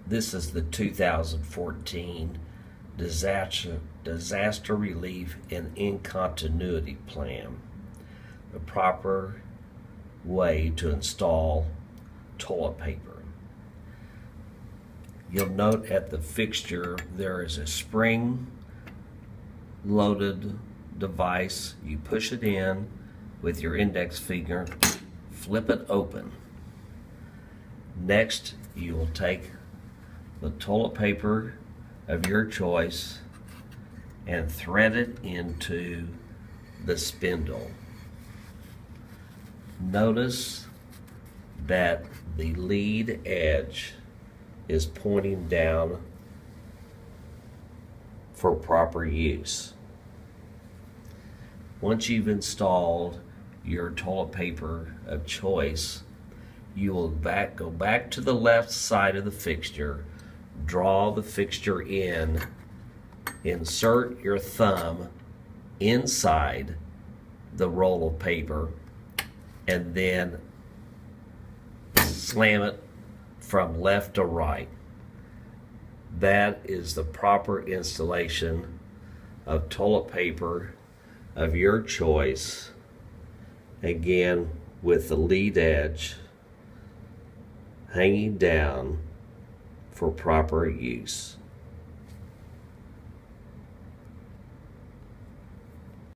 This is the 2014 Disaster Relief and Incontinuity Plan, the proper way to install toilet paper. You'll note at the fixture there is a spring loaded device. You push it in with your index finger, flip it open. Next, you will take the toilet paper of your choice and thread it into the spindle. Notice that the lead edge is pointing down for proper use. Once you've installed your toilet paper of choice, you will go back to the left side of the fixture, draw the fixture in, insert your thumb inside the roll of paper, and then slam it from left to right. That is the proper installation of toilet paper of your choice, again with the lead edge hanging down for proper use.